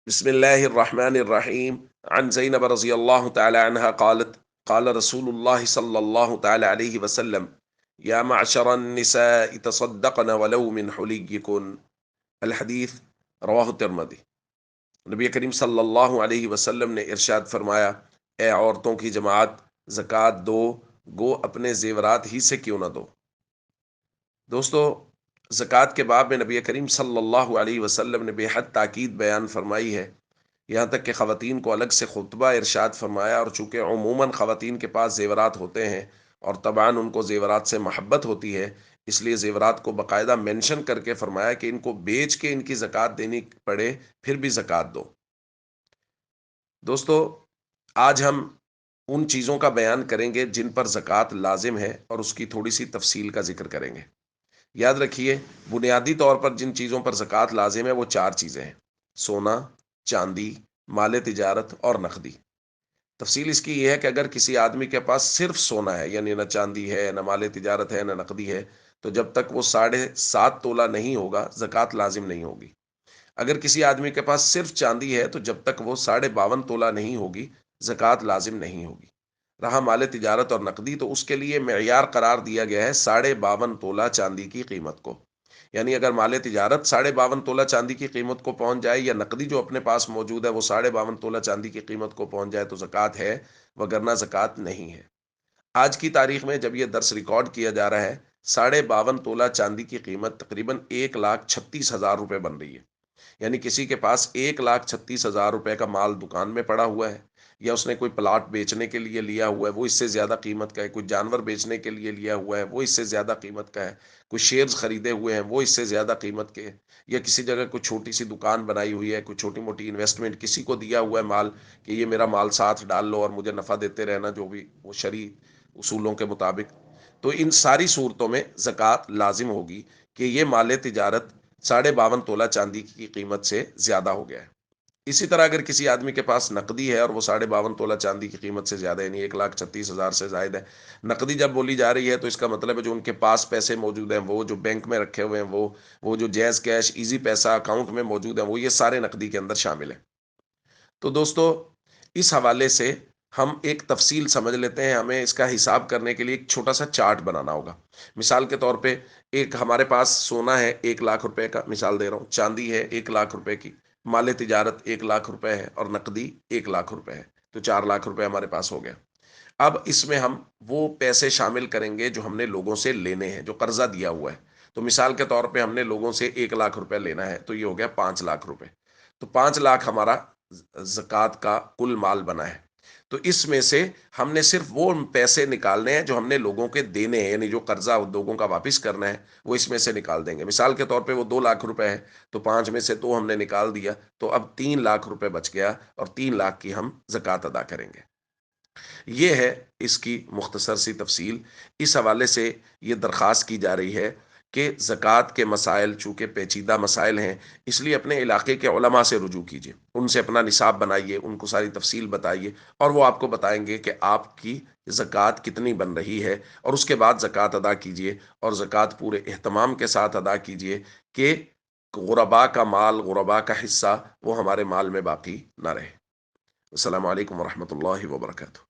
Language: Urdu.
بسم الله الرحمن الرحيم عن زينب رضي الله تعالى عنها قالت قال رسول الله صلى الله تعالى عليه وسلم يا معشر النساء تصدقن ولو من حليكن الحدیث رواہ الترمذی۔ نبی کریم صلی اللہ علیہ وسلم نے ارشاد فرمایا، اے عورتوں کی جماعت، زکوٰۃ دو، گو اپنے زیورات ہی سے کیوں نہ دو۔ دوستو، زکوٰۃ کے باب میں نبی کریم صلی اللہ علیہ وسلم نے بے حد تاکید بیان فرمائی ہے، یہاں تک کہ خواتین کو الگ سے خطبہ ارشاد فرمایا، اور چونکہ عموماً خواتین کے پاس زیورات ہوتے ہیں اور طبعاً ان کو زیورات سے محبت ہوتی ہے، اس لیے زیورات کو باقاعدہ مینشن کر کے فرمایا کہ ان کو بیچ کے ان کی زکوٰۃ دینی پڑے پھر بھی زکوٰۃ دو۔ دوستو، آج ہم ان چیزوں کا بیان کریں گے جن پر زکوٰۃ لازم ہے اور اس کی تھوڑی سی تفصیل کا ذکر کریں گے۔ یاد رکھیے، بنیادی طور پر جن چیزوں پر زکوٰۃ لازم ہے وہ چار چیزیں ہیں: سونا، چاندی، مال تجارت اور نقدی۔ تفصیل اس کی یہ ہے کہ اگر کسی آدمی کے پاس صرف سونا ہے، یعنی نہ چاندی ہے، نہ مال تجارت ہے، نہ نقدی ہے، تو جب تک وہ 7.5 تولہ نہیں ہوگا زکوٰۃ لازم نہیں ہوگی۔ اگر کسی آدمی کے پاس صرف چاندی ہے تو جب تک وہ 52.5 تولہ نہیں ہوگی زکوٰۃ لازم نہیں ہوگی۔ رہا مال تجارت اور نقدی، تو اس کے لیے معیار قرار دیا گیا ہے 52.5 تولہ چاندی کی قیمت کو۔ یعنی اگر مال تجارت 52.5 تولہ چاندی کی قیمت کو پہنچ جائے، یا نقدی جو اپنے پاس موجود ہے وہ 52.5 تولہ چاندی کی قیمت کو پہنچ جائے تو زکوٰۃ ہے، وگرنہ زکوٰۃ نہیں ہے۔ آج کی تاریخ میں جب یہ درس ریکارڈ کیا جا رہا ہے، 52.5 تولہ چاندی کی قیمت تقریباً 1,36,000 روپے بن رہی ہے۔ یعنی کسی کے پاس 1,36,000 روپے کا مال دکان میں پڑا ہوا ہے، یا اس نے کوئی پلاٹ بیچنے کے لیے لیا ہوا ہے وہ اس سے زیادہ قیمت کا ہے، کوئی جانور بیچنے کے لیے لیا ہوا ہے وہ اس سے زیادہ قیمت کا ہے، کوئی شیئرز خریدے ہوئے ہیں وہ اس سے زیادہ قیمت کے، یا کسی جگہ کوئی چھوٹی سی دکان بنائی ہوئی ہے، کوئی چھوٹی موٹی انویسٹمنٹ کسی کو دیا ہوا ہے مال کہ یہ میرا مال ساتھ ڈال لو اور مجھے نفع دیتے رہنا، جو بھی وہ شرعی اصولوں کے مطابق، تو ان ساری صورتوں میں زکوٰۃ لازم ہوگی کہ یہ مال تجارت 52.5 تولہ چاندی کی قیمت سے زیادہ ہو گیا ہے۔ اسی طرح اگر کسی آدمی کے پاس نقدی ہے اور وہ 52.5 تولہ چاندی کی قیمت سے زیادہ، یعنی 1,36,000 سے زائد ہے، نقدی جب بولی جا رہی ہے تو اس کا مطلب ہے جو ان کے پاس پیسے موجود ہیں، وہ جو بینک میں رکھے ہوئے ہیں، وہ جو جیز کیش ایزی پیسہ اکاؤنٹ میں موجود ہیں، وہ یہ سارے نقدی کے اندر شامل ہیں۔ تو دوستو، اس حوالے سے ہم ایک تفصیل سمجھ لیتے ہیں۔ ہمیں اس کا حساب کرنے کے لیے ایک چھوٹا سا چارٹ بنانا ہوگا۔ مثال کے طور پہ ایک ہمارے پاس سونا ہے 1,00,000 روپے کا، مثال دے رہا ہوں، چاندی ہے 1,00,000 روپے کی، مال تجارت 1,00,000 روپے ہے، اور نقدی 1,00,000 روپے ہے، تو 4,00,000 روپے ہمارے پاس ہو گیا۔ اب اس میں ہم وہ پیسے شامل کریں گے جو ہم نے لوگوں سے لینے ہیں، جو قرضہ دیا ہوا ہے۔ تو مثال کے طور پہ ہم نے لوگوں سے 1,00,000 روپے لینا ہے، تو یہ ہو گیا 5,00,000 روپے۔ تو 5,00,000 ہمارا زکوٰۃ کا کل مال بنا ہے۔ تو اس میں سے ہم نے صرف وہ پیسے نکالنے ہیں جو ہم نے لوگوں کے دینے ہیں، یعنی جو قرضہ لوگوں کا واپس کرنا ہے وہ اس میں سے نکال دیں گے۔ مثال کے طور پہ وہ 2,00,000 روپے ہے، تو 5 میں سے 2 ہم نے نکال دیا، تو اب 3,00,000 روپے بچ گیا، اور 3,00,000 کی ہم زکوٰۃ ادا کریں گے۔ یہ ہے اس کی مختصر سی تفصیل۔ اس حوالے سے یہ درخواست کی جا رہی ہے کہ زکوٰۃ کے مسائل چونکہ پیچیدہ مسائل ہیں، اس لیے اپنے علاقے کے علماء سے رجوع کیجیے، ان سے اپنا نصاب بنائیے، ان کو ساری تفصیل بتائیے، اور وہ آپ کو بتائیں گے کہ آپ کی زکوٰۃ کتنی بن رہی ہے، اور اس کے بعد زکوٰۃ ادا کیجیے، اور زکوٰۃ پورے اہتمام کے ساتھ ادا کیجیے کہ غربا کا مال، غربا کا حصہ وہ ہمارے مال میں باقی نہ رہے۔ السلام علیکم ورحمۃ اللہ وبرکاتہ۔